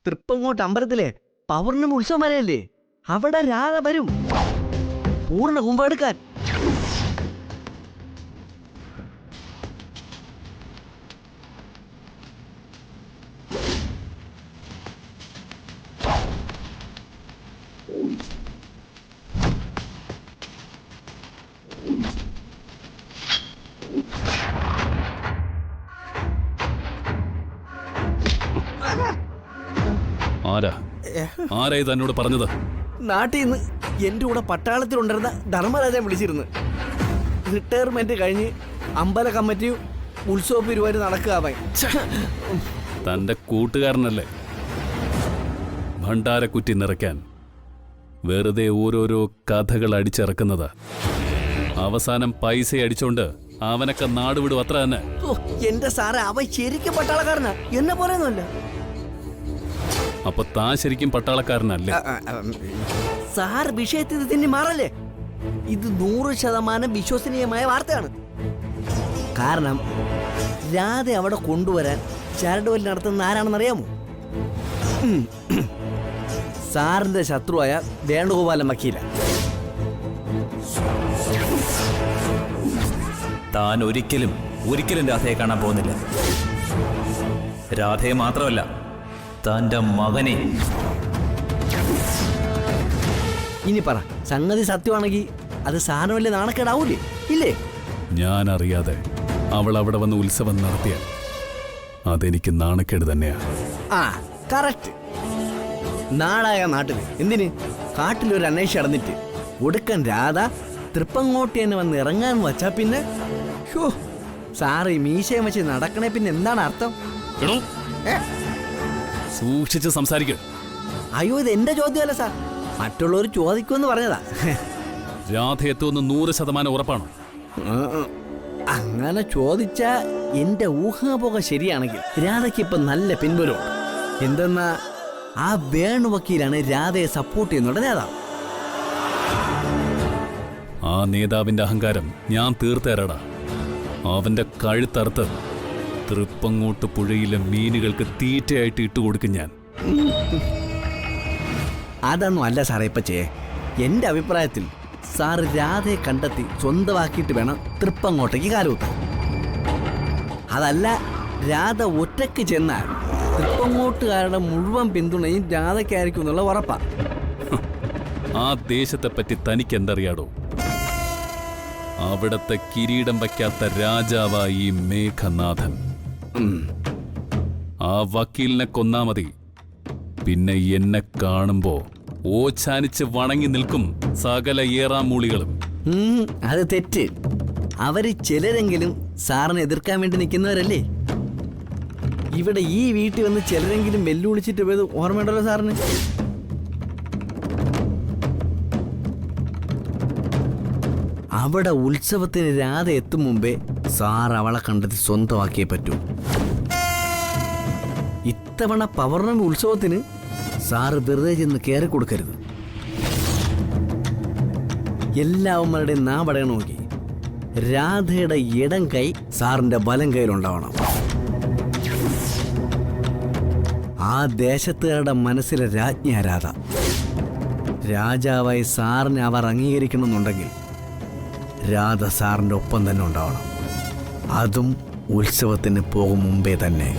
തൃപ്പങ്ങോട്ട് അമ്പലത്തിലെ പൗർണമി ഉത്സവം വരെയല്ലേ, അവിടെ രാധ വരും പൂർണ്ണ കുമ്പെടുക്കാൻ. ആരായി തന്നോട് പറഞ്ഞത്? നാട്ടിൽ നിന്ന് എൻ്റെ കൂടെ പട്ടാളത്തിലുണ്ടായിരുന്ന ധർമ്മരാജൻ വിളിച്ചിരുന്നു. റിട്ടയർമെന്റ് കഴിഞ്ഞ് അമ്പല കമ്മിറ്റിയും ഉത്സവ പരിപാടി നടക്കാവാൻ. തന്റെ കൂട്ടുകാരനല്ലേ ഭണ്ഡാരക്കുറ്റി നിറയ്ക്കാൻ വെറുതെ ഓരോരോ കഥകൾ അടിച്ചിറക്കുന്നത്. അവസാനം പൈസ അടിച്ചോണ്ട് അവനൊക്കെ നാടുവിടും, അത്ര തന്നെ. എന്റെ സാറേ, അവൻ ശരിക്കും പട്ടാളക്കാരനാ, എന്നെ പോലെയൊന്നുമല്ല. അപ്പൊ താൻ ശരിക്കും പട്ടാളക്കാരനല്ലേ? സാർ വിഷയത്തിൽ തന്നെ മാറല്ലേ. ഇത് 100% വിശ്വസനീയമായ വാർത്തയാണ്. കാരണം രാധ അവിടെ കൊണ്ടുവരാൻ ചരടുവലി നടത്തുന്ന ആരാണെന്നറിയാമോ? സാറിന്റെ ശത്രുവായ വേണുഗോപാലൻ വക്കീല. താൻ ഒരിക്കലും രാധയെ കാണാൻ പോകുന്നില്ല. രാധയെ മാത്രമല്ല, തന്റെ മകനെ. ഇനി പറ, സംഗതി സത്യമാണെങ്കിൽ അത് സാറിന് വലിയ നാണക്കേടാവൂലേ? ഇല്ലേ? ഞാൻ അറിയാതെ അവൾ അവിടെ വന്ന് ഉത്സവം നടത്തിയ അതെനിക്ക് നാണക്കേട് തന്നെയാ. കറക്റ്റ്. നാടായ നാട്ടില് എന്തിന് കാട്ടിലൊരു അന്വേഷിച്ച് നടന്നിട്ട് ഒടുക്കൻ രാധ തൃപ്പങ്ങോട്ട് തന്നെ വന്ന് ഇറങ്ങാൻ വച്ചാ പിന്നെ സാറ് ഈ മീശയും വെച്ച് നടക്കണേ പിന്നെ എന്താണ് അർത്ഥം? സൂക്ഷിച്ച് സംസാരിക്കുക. അയ്യോ, ഇത് എന്റെ ചോദ്യമല്ല സാർ, മറ്റുള്ളവർ ചോദിക്കുമെന്ന് പറഞ്ഞതാ. രാധ എത്തുമെന്ന് 100% ഉറപ്പാണോ? അങ്ങനെ ചോദിച്ചാ എന്റെ ഊഹാപോക ശരിയാണെങ്കിൽ രാധയ്ക്ക് ഇപ്പൊ നല്ല പിൻബലമുണ്ട്. എന്തെന്നാ, ആ വേണു വക്കീലാണ് രാധയെ സപ്പോർട്ട് ചെയ്യുന്നുണ്ട് നേതാവ്. ആ നേതാവിന്റെ അഹങ്കാരം ഞാൻ തീർത്തേരടാ. അവന്റെ കഴുത്തറുത്ത് തൃപ്പങ്ങോട്ട് പുഴയിലെ മീനുകൾക്ക് തീറ്റയായിട്ട് ഇട്ടുകൊടുക്കും ഞാൻ. അതൊന്നും അല്ല സാറേ ഇപ്പൊ ചെയ്യേ. എന്റെ അഭിപ്രായത്തിൽ സാറ് രാധയെ കണ്ടെത്തി സ്വന്തമാക്കിയിട്ട് വേണം തൃപ്പങ്ങോട്ടേക്ക് കാലുകുത്താൻ. അതല്ല, രാധ ഒറ്റയ്ക്ക് ചെന്നാൽ തൃപ്പങ്ങോട്ടുകാരുടെ മുഴുവൻ പിന്തുണയും രാധയ്ക്കായിരിക്കും എന്നുള്ള ഉറപ്പാ. ആ ദേശത്തെപ്പറ്റി തനിക്ക് എന്തറിയാടോ? അവിടത്തെ കിരീടം വയ്ക്കാത്ത രാജാവായി ഈ മേഘനാഥൻ. ആ വക്കീലിനെ കൊന്നാ മതി, പിന്നെ എന്നെ കാണുമ്പോ ഓച്ചാനിച്ച് വണങ്ങി നിൽക്കും സകല ഏറാമൂളികളും. അത് തെറ്റ്. അവര് ചിലരെങ്കിലും സാറിനെ എതിർക്കാൻ വേണ്ടി നിൽക്കുന്നവരല്ലേ. ഇവിടെ ഈ വീട്ടിൽ വന്ന് ചിലരെങ്കിലും വെല്ലുവിളിച്ചിട്ട് പോയത് ഓർമ്മയുണ്ടല്ലോ സാറിന്? അവിടെ ഉത്സവത്തിന് രാധ എത്തും മുമ്പേ സാർ അവളെ കണ്ടെത്തി സ്വന്തമാക്കിയേ പറ്റൂ. ഇത്തവണ പൗർണമി ഉത്സവത്തിന് സാറ് വെറുതെ ചെന്ന് കയറി കൊടുക്കരുത്. എല്ലാവന്മാരുടെയും നാവടയണം നോക്കി. രാധയുടെ ഇടം കൈ സാറിന്റെ വലം കയ്യിലുണ്ടാവണം. ആ ദേശത്തുകാരുടെ മനസ്സിലെ രാജ്ഞിയാ രാധ. രാജാവായി സാറിനെ അവർ അംഗീകരിക്കണമെന്നുണ്ടെങ്കിൽ രാധ സാറിന്റെ ഒപ്പം തന്നെ ഉണ്ടാവണം. അതും ഉത്സവത്തിന് പോകും മുമ്പേ തന്നെ.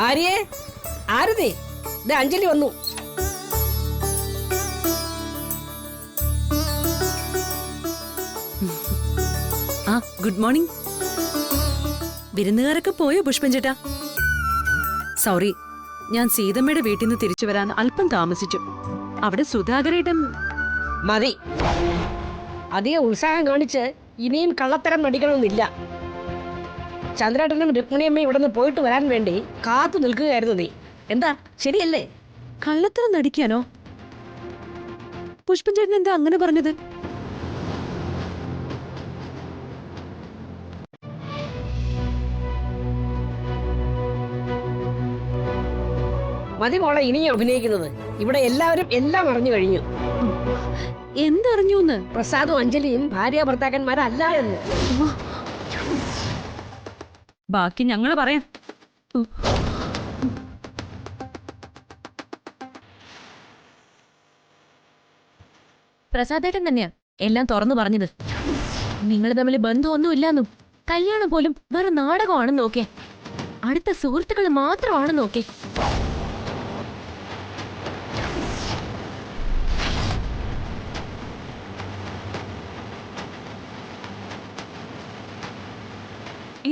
ആര്യേ, ആരുതേ, അഞ്ജലി വന്നു. Good morning. വിരുന്നുകാരൊക്കെ പോയോ പുഷ്പൻ ചേട്ടാ? സോറി, ഞാൻ സീതമ്മയുടെ വീട്ടിൽ നിന്ന് തിരിച്ചു വരാൻ അല്പം താമസിച്ചു. അവിടെ സുധാകരേട്ടൻ. മതി, അധികം ഉത്സാഹം കാണിച്ച് ഇനിയും കള്ളത്തരം നടിക്കണമെന്നില്ല. ചന്ദ്രേട്ടനും രുക്മിണിയമ്മയും ഇവിടെ നിന്ന് പോയിട്ട് വരാൻ വേണ്ടി കാത്തു നിൽക്കുകയായിരുന്നു നീ. എന്താ, ശരിയല്ലേ? കള്ളത്തരം നടിക്കാനോ? പുഷ്പൻ ചേട്ടൻ എന്താ അങ്ങനെ പറഞ്ഞത്? മതി മോളെ ഇനിയും അഭിനയിക്കുന്നത്. ഇവിടെ എല്ലാവരും എല്ലാം അറിഞ്ഞു കഴിഞ്ഞു. എന്തറിഞ്ഞു? പ്രസാദും അഞ്ജലിയും ഭാര്യ ഭർത്താക്കന്മാരല്ല എന്ന്. ബാക്കി ഞങ്ങള് പറയാം. പ്രസാദേട്ടൻ തന്നെയാ എല്ലാം തുറന്നു പറഞ്ഞത്. നിങ്ങൾ തമ്മിൽ ബന്ധമൊന്നും ഇല്ലാന്നും കല്യാണം പോലും വെറും നാടകമാണെന്ന് നോക്കേ, അടുത്ത സുഹൃത്തുക്കൾ മാത്രമാണെന്ന് നോക്കേ.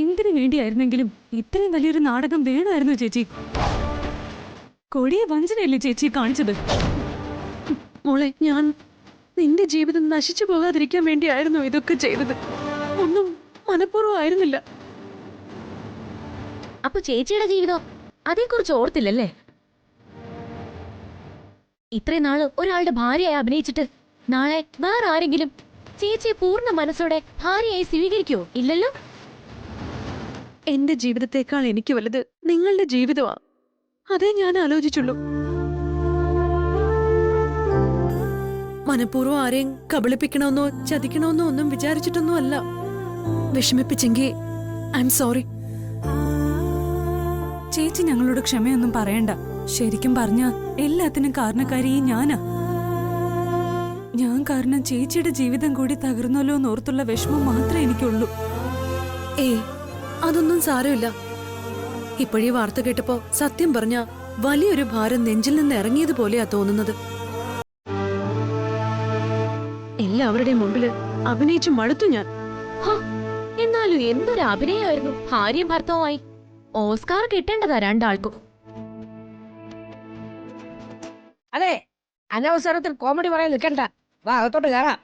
എന്തിനു വേണ്ടിയായിരുന്നെങ്കിലും ഇത്രയും വലിയൊരു നാടകം വേണമായിരുന്നു ചേച്ചി. കൊടിയ വഞ്ചനയല്ലേ ചേച്ചി കാണിച്ചത്? മോളെ, ഞാൻ നിന്റെ ജീവിതം നശിച്ചു പോകാതിരിക്കാൻ വേണ്ടിയായിരുന്നു ഇതൊക്കെ ചെയ്തത്. ഒന്നും മനഃപൂർവ്വമായിരുന്നില്ല. അപ്പൊ ചേച്ചിയുടെ ജീവിതം അതേക്കുറിച്ച് ഓർത്തില്ലല്ലേ? ഇത്രയും നാള് ഒരാളുടെ ഭാര്യയായി അഭിനയിച്ചിട്ട് നാളെ വേറെ ആരെങ്കിലും ചേച്ചിയെ പൂർണ്ണ മനസ്സോടെ ഭാര്യയായി സ്വീകരിക്കുവോ? ഇല്ലല്ലോ. എന്റെ ജീവിതത്തെക്കാൾ എനിക്ക് വലുത് നിങ്ങളുടെ ജീവിതമാ. അതേ ഞാൻ ആലോചിച്ചുള്ളൂ. മനഃപൂർവ്വം ആരെയും കബളിപ്പിക്കണമെന്നോ ചതിക്കണമെന്നോ ഒന്നും വിചാരിച്ചിട്ടൊന്നും അല്ല. വിഷമിപ്പിച്ചെങ്കിൽ ഐ എം സോറി. ചേച്ചി ഞങ്ങളോട് ക്ഷമയൊന്നും പറയണ്ട. ശരിക്കും പറഞ്ഞ എല്ലാത്തിനും കാരണക്കാരി ഞാനാ. ഞാൻ കാരണം ചേച്ചിയുടെ ജീവിതം കൂടി തകർന്നല്ലോ എന്നോർത്തുള്ള വിഷമം മാത്രമേ എനിക്കുള്ളൂ. അതൊന്നും സാരമില്ല. ഇപ്പോഴീ വാർത്ത കേട്ടപ്പോ സത്യം പറഞ്ഞ വലിയൊരു ഭാരം നെഞ്ചിൽ നിന്ന് ഇറങ്ങിയതുപോലെയാ തോന്നുന്നത്. എല്ലാവരുടെയും മുമ്പില് അഭിനയിച്ചു മടുത്തു ഞാൻ. എന്നാലും എന്തൊരു അഭിനയമായിരുന്നു. ഭാര്യയും ഭർത്താവുമായി ഓസ്കാർ കിട്ടേണ്ടതാ രണ്ടാൾക്കും. അതെ, അനവസരത്തിൽ കോമഡി പറയാൻ നിൽക്കണ്ട. വാ, അകത്തോട്ട് കയറാം.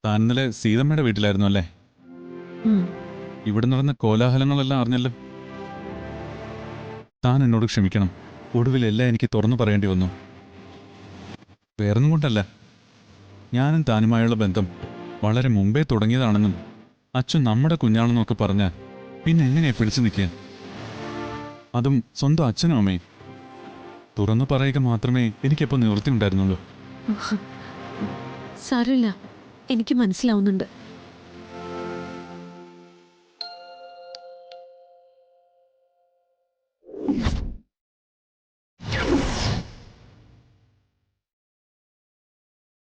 താൻ ഇന്നലെ സീതമ്മയുടെ വീട്ടിലായിരുന്നു അല്ലേ? ഇവിടെ നടന്ന കോലാഹലങ്ങളെല്ലാം അറിഞ്ഞല്ലോ. താൻ എന്നോട് ക്ഷമിക്കണം. ഒടുവിൽ എല്ലാം എനിക്ക് തുറന്നു പറയേണ്ടി വന്നു. വേറൊന്നും കൊണ്ടല്ല, ഞാനും താനുമായുള്ള ബന്ധം വളരെ മുമ്പേ തുടങ്ങിയതാണെന്നും അച്ഛൻ നമ്മുടെ കുഞ്ഞാണെന്നൊക്കെ പറഞ്ഞാൽ പിന്നെ എങ്ങനെയാ പിടിച്ചു നിൽക്കുക? അതും സ്വന്തം അച്ഛനും അമ്മയും. തുറന്നു പറയുക മാത്രമേ എനിക്കെപ്പോൾ നിവൃത്തി ഉണ്ടായിരുന്നുള്ളൂ. സാരമില്ല, എനിക്ക് മനസ്സിലാവുന്നുണ്ട്.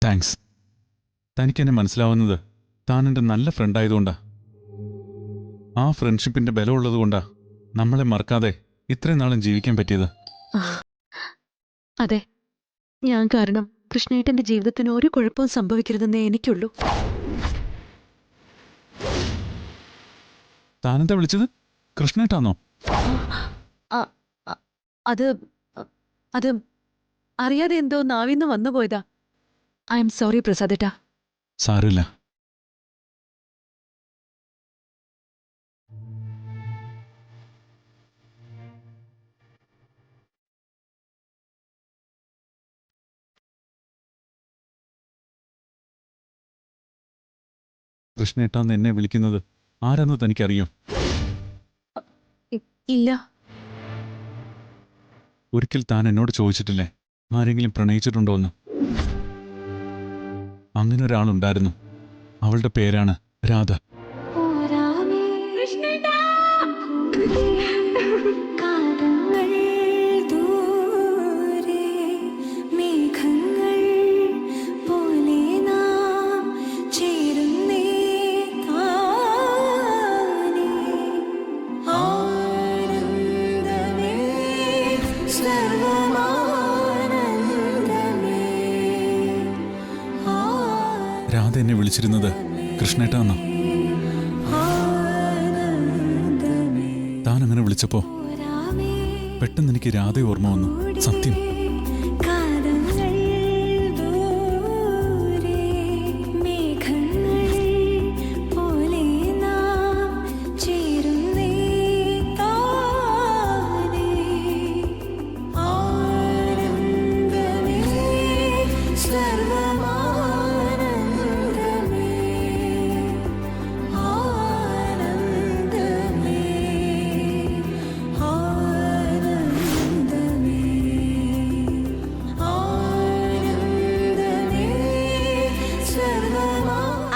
താങ്ക്സ്. തനിക്കെന്നെ മനസ്സിലാവുന്നത് താൻ എൻ്റെ നല്ല ഫ്രണ്ടായതുകൊണ്ടാ. ആ ഫ്രണ്ട്ഷിപ്പിന്റെ ബലമുള്ളതുകൊണ്ടാ നമ്മളെ മറക്കാതെ ഇത്രയും നാളും ജീവിക്കാൻ പറ്റിയത്. അതെ, ഞാൻ കാരണം കൃഷ്ണേട്ടന്റെ ജീവിതത്തിന് ഒരു കുഴപ്പവും സംഭവിക്കരുതെന്നേ എനിക്കുള്ളൂ. താനെന്താ വിളിച്ചത്? കൃഷ്ണേട്ടാന്നോ? അത് അത് അറിയാതെ എന്തോ നാവിന്ന് വന്നുപോയതാ. ഐ എം സോറി പ്രസാദേട്ടാ. സാരമില്ല. കൃഷ്ണേട്ടാന്ന് എന്നെ വിളിക്കുന്നത് ആരാന്ന് തനിക്കറിയോ? ഇല്ല. ഒരിക്കൽ താൻ എന്നോട് ചോദിച്ചിട്ടില്ലേ ആരെങ്കിലും പ്രണയിച്ചിട്ടുണ്ടോന്ന്? അങ്ങനെ ഒരാളുണ്ടായിരുന്നു. അവളുടെ പേരാണ് രാധ. രാധ എന്നെ വിളിച്ചിരുന്നത് കൃഷ്ണേട്ടാന്നാ. താൻ അങ്ങനെ വിളിച്ചപ്പോ പെട്ടെന്ന് എനിക്ക് രാധ ഓർമ്മ വന്നു. സത്യം.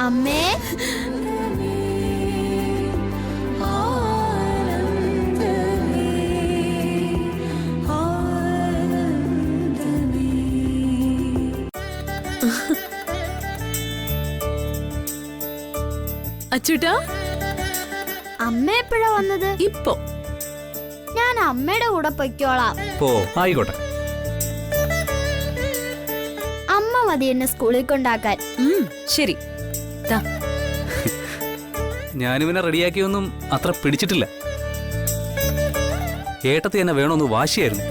അമ്മേ, അച്ചുട്ടാ, അമ്മ എപ്പോഴാ വന്നത്? ഇപ്പോ ഞാൻ അമ്മയുടെ കൂടെ പൊയ്ക്കോളാം. പോ, ആയിക്കോട്ടെ. അമ്മ മതി എന്നെ സ്കൂളിൽ കൊണ്ടാക്കാൻ. ശരി. ഞാനിവനെ റെഡിയാക്കിയൊന്നും അത്ര പിടിച്ചിട്ടില്ല. ഏട്ടത്തി എന്നെ വേണമെന്ന് വാശിയായിരുന്നു.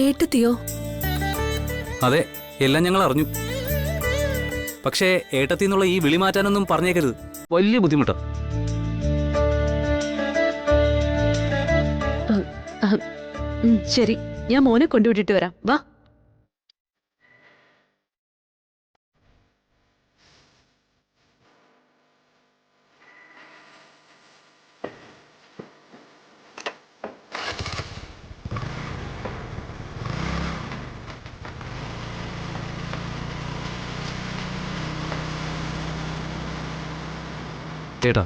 ഏട്ടത്തിയോ? അതെ, എല്ലാം ഞങ്ങൾ അറിഞ്ഞു. പക്ഷേ ഏട്ടത്തി എന്നുള്ള ഈ വിളി മാറ്റാനൊന്നും പറഞ്ഞേക്കരുത്. വലിയ ബുദ്ധിമുട്ടാ. ശരി, ഞാൻ മോനെ കൊണ്ടുവിട്ടിട്ട് വരാം. വാ. ഏട്ടാ,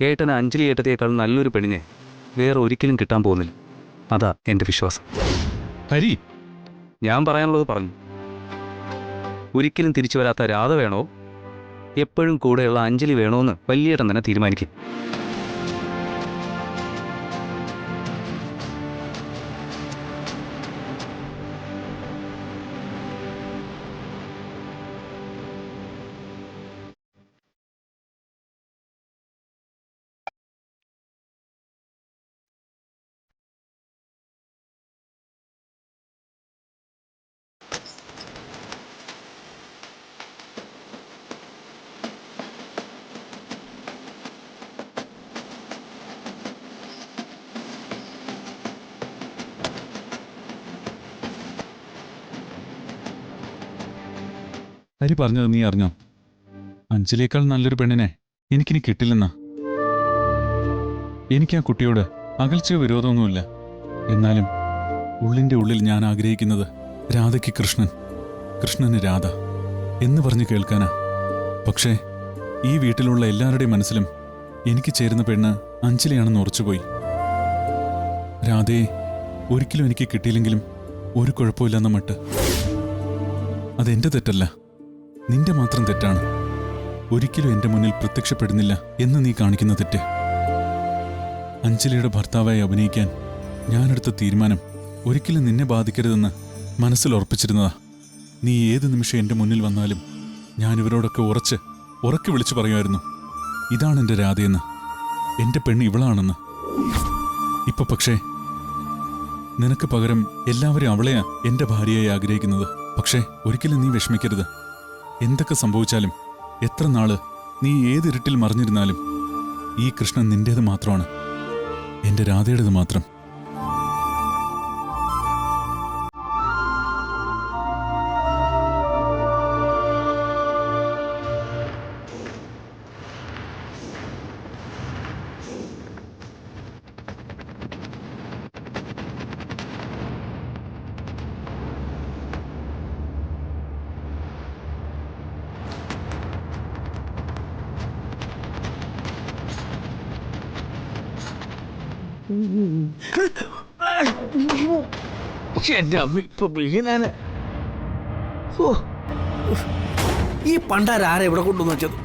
ഏട്ടന് അഞ്ജലി ഏട്ടത്തിയേക്കാൾ നല്ലൊരു പെണ്ണിനെ വേറെ ഒരിക്കലും കിട്ടാൻ പോകുന്നില്ല. അതാ എൻ്റെ വിശ്വാസം. ഹരി, ഞാൻ പറയാനുള്ളത് പറഞ്ഞു. ഒരിക്കലും തിരിച്ചു വരാത്ത രാധ വേണോ, എപ്പോഴും കൂടെയുള്ള അഞ്ജലി വേണോ എന്ന് വലിയേട്ടൻ തന്നെ തീരുമാനിക്കും. ഹരി പറഞ്ഞത് നീ അറിഞ്ഞോ? അഞ്ജലിയേക്കാൾ നല്ലൊരു പെണ്ണിനെ എനിക്കിനി കിട്ടില്ലെന്നാ. എനിക്ക് ആ കുട്ടിയോട് അകൽച്ചയോ വിരോധമൊന്നുമില്ല. എന്നാലും ഉള്ളിൻ്റെ ഉള്ളിൽ ഞാൻ ആഗ്രഹിക്കുന്നത് രാധയ്ക്ക് കൃഷ്ണൻ, കൃഷ്ണന് രാധ എന്ന് പറഞ്ഞ് കേൾക്കാനാ. പക്ഷേ ഈ വീട്ടിലുള്ള എല്ലാവരുടെയും മനസ്സിലും എനിക്ക് ചേരുന്ന പെണ്ണ് അഞ്ജലിയാണെന്ന് ഉറച്ചുപോയി. രാധയെ ഒരിക്കലും എനിക്ക് കിട്ടിയില്ലെങ്കിലും ഒരു കുഴപ്പമില്ലെന്ന മട്ട്. അതെന്റെ തെറ്റല്ല, നിന്റെ മാത്രം തെറ്റാണ്. ഒരിക്കലും എന്റെ മുന്നിൽ പ്രത്യക്ഷപ്പെടുന്നില്ല എന്ന് നീ കാണിക്കുന്ന തെറ്റ്. അഞ്ജലിയുടെ ഭർത്താവായി അഭിനയിക്കാൻ ഞാനെടുത്ത തീരുമാനം ഒരിക്കലും നിന്നെ ബാധിക്കരുതെന്ന് മനസ്സിൽ ഉറപ്പിച്ചിരുന്നതാ. നീ ഏത് നിമിഷം എന്റെ മുന്നിൽ വന്നാലും ഞാൻ ഇവരോടൊക്കെ ഉറക്കെ വിളിച്ചു പറയുമായിരുന്നു, ഇതാണ് എൻ്റെ രാധയെന്ന്, എൻ്റെ പെണ്ണ് ഇവളാണെന്ന്. ഇപ്പൊ പക്ഷേ നിനക്ക് പകരം എല്ലാവരും അവളെയാ എൻ്റെ ഭാര്യയായി ആഗ്രഹിക്കുന്നത്. പക്ഷേ ഒരിക്കലും നീ വിഷമിക്കരുത്. എന്തൊക്കെ സംഭവിച്ചാലും, എത്ര നാള് നീ ഏതിരുട്ടിൽ മറിഞ്ഞിരുന്നാലും ഈ കൃഷ്ണൻ നിന്റേത് മാത്രമാണ്, എൻ്റെ രാധയുടേത് മാത്രം. എന്റെ അമ്മ ഇപ്പൊ വീണാന്. ഈ പണ്ടാര ആരെ ഇവിടെ കൊണ്ടുവന്ന് വെച്ചത്?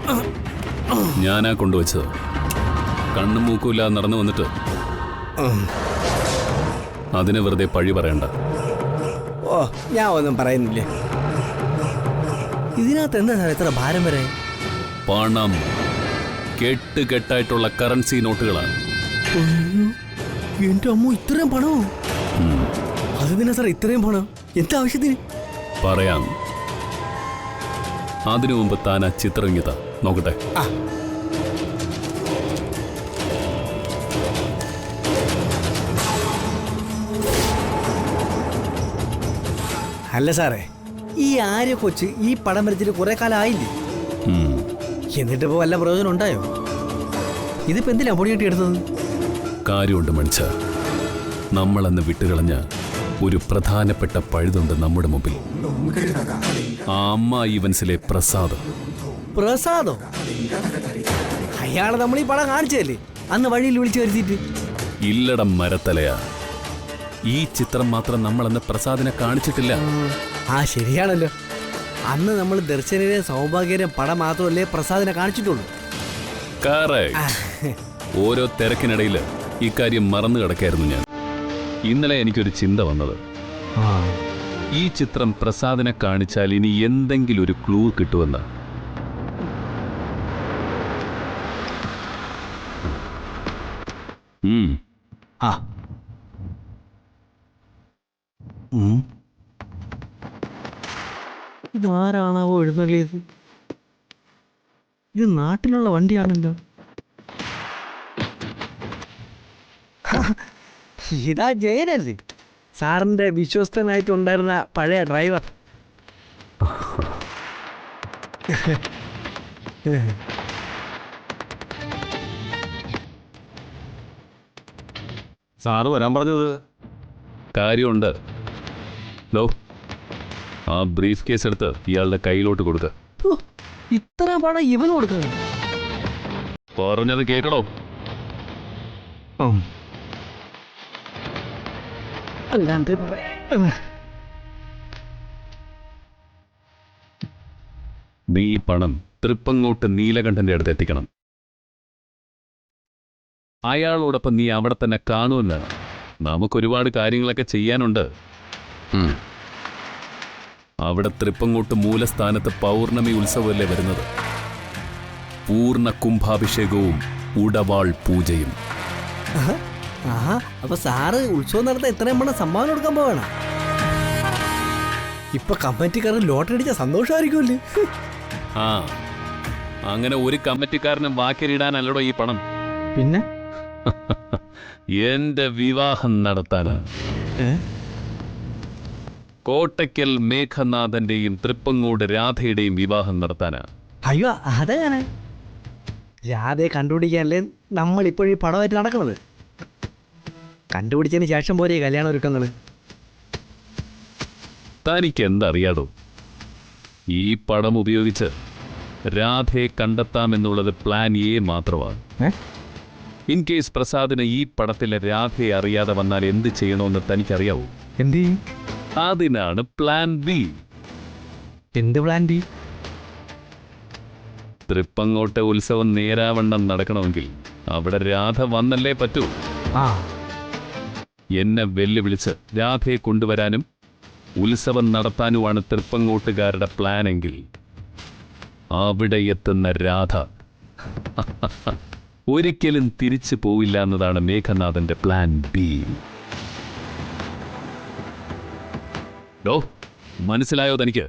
ഞാനാ കൊണ്ടുവച്ചത്. കണ്ണും മൂക്കുമില്ലാതെ നടന്നു വന്നിട്ട് അതിനെ വെറുതെ പഴി പറയണ്ട. ഓ, ഞാൻ ഒന്നും പറയുന്നില്ലേ. ഇതിനകത്ത് എന്താ സാറേ ഇത്ര ഭാരം വരെ? പണം കെട്ടുകെട്ടായിട്ടുള്ള കറൻസി നോട്ടുകളാണ്. എന്റെ അമ്മ, ഇത്രയും പണമോ? ഉം. അത് തന്നെ സാറേ, ഇത്രയും പണം എന്താ ആവശ്യത്തിന്? പറയാം. അതിനു മുമ്പ് താൻ ആ ചിത്രം ഇങ്ങിതാ നോക്കട്ടെ. അല്ല സാറേ, ഈ ആര്യ കൊച്ച് ഈ പടം വരച്ചിട്ട് കുറെ കാലം ആയില്ലേ? ഉം. എന്നിട്ടിപ്പോ വല്ല പ്രയോജനം ഉണ്ടായോ? ഇതിപ്പോ എന്തിനാ പൊടിയിട്ട് എടുത്തത്? കാര്യമുണ്ട് മനുഷ്യ. നമ്മളന്ന് വിട്ടുകളഞ്ഞ ഒരു പ്രധാനപ്പെട്ട പഴുതുണ്ട് നമ്മുടെ മുമ്പിൽ. ആ അമ്മായി വൻസിലെ പ്രസാദം. പ്രസാദോ? അയാളെ നമ്മൾ ഈ പടം കാണിച്ചതല്ലേ അന്ന് വഴിയിൽ വിളിച്ചു വരുത്തിയിട്ട്? ഇല്ലടം മരത്തലയാ. ഈ ചിത്രം മാത്രം നമ്മളന്ന് പ്രസാദിനെ കാണിച്ചിട്ടില്ല. ആ ശരിയാണല്ലോ, അന്ന് നമ്മൾ ദർശനരെ സൗഭാഗ്യരെ പടം മാത്രമല്ലേ പ്രസാദിനെ കാണിച്ചിട്ടുള്ളൂ. ഓരോ തിരക്കിനിടയിൽ ഇക്കാര്യം മറന്നു കിടക്കായിരുന്നു ഞാൻ. ഇന്നലെ എനിക്കൊരു ചിന്ത വന്നത്, ഈ ചിത്രം പ്രസാദിനെ കാണിച്ചാൽ ഇനി എന്തെങ്കിലും ഒരു ക്ലൂ കിട്ടുമെന്ന്. ഇതാരാണാവോ എഴുന്നള്ളിയത്? ഇത് നാട്ടിലുള്ള വണ്ടിയാണല്ലോ. ഇതാ ജയനല്ലേ, സാറിന്റെ വിശ്വസ്തനായിട്ടുണ്ടായിരുന്ന പഴയ ഡ്രൈവർ. സാറ് വരാൻ പറഞ്ഞത്? കാര്യമുണ്ട്. ലോ, ആ ബ്രീഫ് കേസ് എടുത്ത് ഇയാളുടെ കയ്യിലോട്ട് കൊടുക്ക. ഇത്ര പണം ഇവന് കൊടുക്കുന്നത്? പറഞ്ഞത് കേൾക്കണോ? അല്ലാണ്ട് നീ ഈ പണം തൃപ്പങ്ങോട്ട് നീലകണ്ഠന്റെ അടുത്ത് എത്തിക്കണം. അയാളോടൊപ്പം നീ അവിടെ തന്നെ കാണുമെന്ന്. നമുക്കൊരുപാട് കാര്യങ്ങളൊക്കെ ചെയ്യാനുണ്ട്. അവിടെ തൃപ്പങ്ങോട്ട് മൂലസ്ഥാനത്ത് പൗർണമി ഉത്സവമല്ലേ വരുന്നത്. പൂർണ്ണ കുംഭാഭിഷേകവും ഉടവാൾ പൂജയും. അപ്പൊ സാറ് ഉത്സവം നടത്താൻ ഇത്രയും പണം സമ്മാനം കൊടുക്കാൻ പോവാണ്. ഇപ്പൊ കമ്മിറ്റിക്കാരൻ ലോട്ടറി അടിച്ച സന്തോഷമായിരിക്കുമല്ലേ? ആ, അങ്ങനെ ഒരു കമ്മിറ്റിക്കാരനും വാക്കിലിടാനല്ലടോ ഈ പണം. പിന്നെ എന്റെ വിവാഹം നടത്താനാ. കോട്ടയ്ക്കൽ മേഘനാഥന്റെയും തൃപ്പങ്ങോട് രാധയുടെയും വിവാഹം നടത്താനാ. അയ്യോ, അതാണ് രാധയെ കണ്ടുപിടിക്കാനല്ലേ നമ്മൾ ഇപ്പോഴീ പടമായിട്ട് നടക്കുന്നത്. കണ്ടുപിടിച്ചതിന് ശേഷം പോരെ കല്യാണ ഒരുക്കങ്ങള്. തനിക്ക് എന്തറിയാടോ? ഈ പടം ഉപയോഗിച്ച് രാധയെ കണ്ടെത്താമെന്നുള്ളത് പ്ലാൻ എ മാത്രമാണ്. ഇൻ കേസ് പ്രസാദിന് ഈ പടത്തിലെ രാധയെ അറിയാതെ വന്നാൽ എന്ത് ചെയ്യണമെന്ന് തനിക്കറിയാവൂ? എന്ത്? അതിനാണ് പ്ലാൻ ബി. എന്ത് പ്ലാൻ ബി? തൃപ്പങ്ങോട്ടെ ഉത്സവം നേരാവണ്ണം നടക്കണമെങ്കിൽ അവിടെ രാധ വന്നല്ലേ പറ്റൂ. എന്നെ വെല്ലുവിളിച്ച് രാധയെ കൊണ്ടുവരാനും ഉത്സവം നടത്താനുമാണ് തൃപ്പങ്ങോട്ടുകാരുടെ പ്ലാൻ എങ്കിൽ അവിടെ എത്തുന്ന രാധ ഒരിക്കലും തിരിച്ചു പോവില്ല എന്നതാണ് മേഘനാഥന്റെ പ്ലാൻ ബി. മനസ്സിലായോ തനിക്ക്?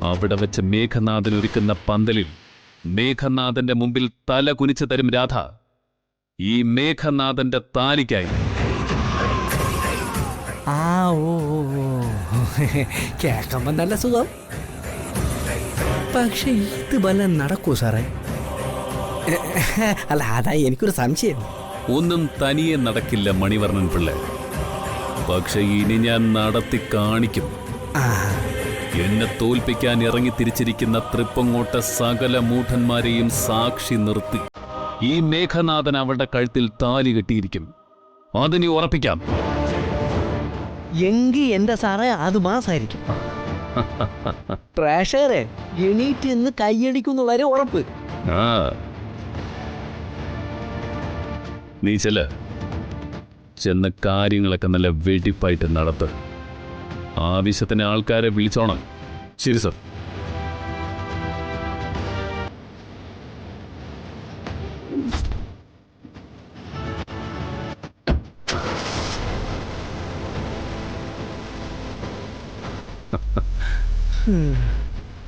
അവിടെ വെച്ച് മേഘനാഥൻ ഒരുക്കുന്ന പന്തലിൽ മേഘനാഥന്റെ മുമ്പിൽ തല കുനിച്ചു തരും രാധ. ഈ മേഘനാഥന്റെ താലിക്കായി. കേൾക്കുമ്പോ നല്ല സുഖം. പക്ഷെ ഇത് വല്ല നടക്കൂ സാറേ? അല്ല, അതായി എനിക്കൊരു സംശയം. ഒന്നും തനിയെ നടക്കില്ല മണിവർണ്ണൻ പിള്ള. പക്ഷെ ഇനി ഞാൻ നടത്തി കാണിക്കും. എന്നെ തോൽപ്പിക്കാൻ ഇറങ്ങി തിരിച്ചിരിക്കുന്ന തൃപ്പങ്ങോട്ടെ സകല മൂഢന്മാരെയും സാക്ഷി നിർത്തി ഈ മേഘനാഥൻ അവളുടെ കഴുത്തിൽ താലി കെട്ടിയിരിക്കും. അതിനി ഉറപ്പിക്കാം. എങ്കി എന്റെ സാറേ അത് മാസായിരിക്കും. പ്രേക്ഷകരെ എണീറ്റ് എന്ന് കൈയടിക്കുന്നുള്ളവരെ ഉറപ്പ്. നീ ചെന്ന കാര്യങ്ങളൊക്കെ നല്ല വെടിപ്പായിട്ട് നടത്ത്. ആവശ്യത്തിന് ആൾക്കാരെ വിളിച്ചോണം. ശരി സർ.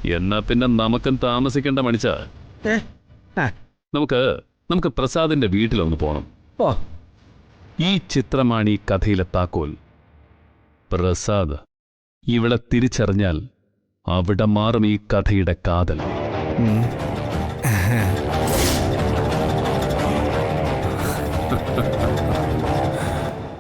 എന്നാ പിന്നെ നമുക്കും താമസിക്കേണ്ട മണിച്ച. ഏ? ആ, നമുക്ക് പ്രസാദിന്റെ വീട്ടിലൊന്ന് പോണം. ഓ ഈ ചിത്രമാണ് ഈ കഥയിലെ താക്കോൽ. പ്രസാദ് ഇവിടെ തിരിച്ചറിഞ്ഞാൽ അവിടെ മാറും ഈ കഥയുടെ കാതൽ. ഉം.